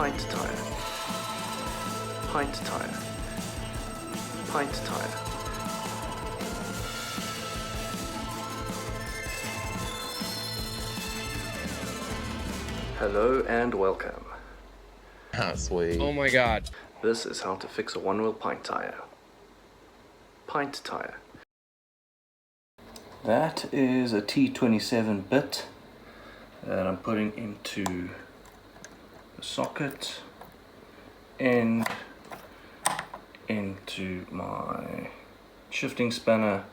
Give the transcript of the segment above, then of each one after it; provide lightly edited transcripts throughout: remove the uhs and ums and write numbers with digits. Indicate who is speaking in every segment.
Speaker 1: Pint tire. Pint tire. Pint tire. Hello and welcome.
Speaker 2: Ah, sweet.
Speaker 3: Oh my god.
Speaker 1: This is how to fix a one-wheel pint tire. Pint tire. That is a T27 bit that I'm putting into the socket and into my shifting spanner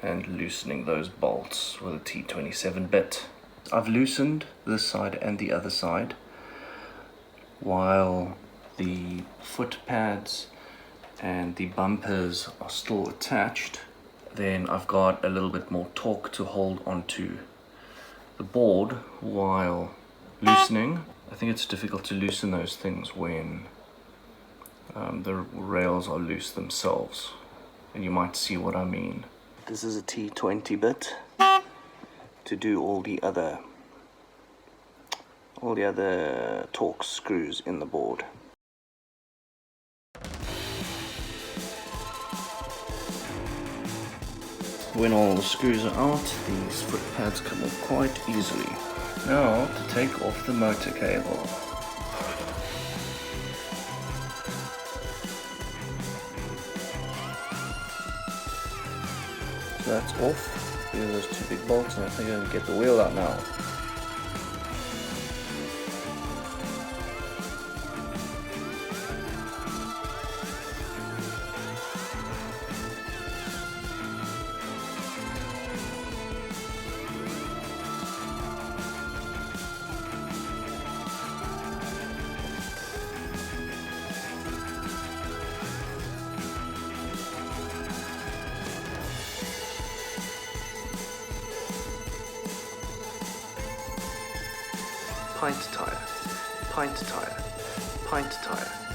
Speaker 1: and loosening those bolts with a T27 bit. I've loosened this side and the other side while the foot pads and the bumpers are still attached. Then I've got a little bit more torque to hold onto the board while loosening. I think it's difficult to loosen those things when the rails are loose themselves, and you might see what I mean. This is a T20 bit to do all the other torque screws in the board. When all the screws are out, these foot pads come off quite easily. Now to take off the motor cable. So that's off. These are those two big bolts, and I think I can get the wheel out now. Pint tire, pint tire, pint tire.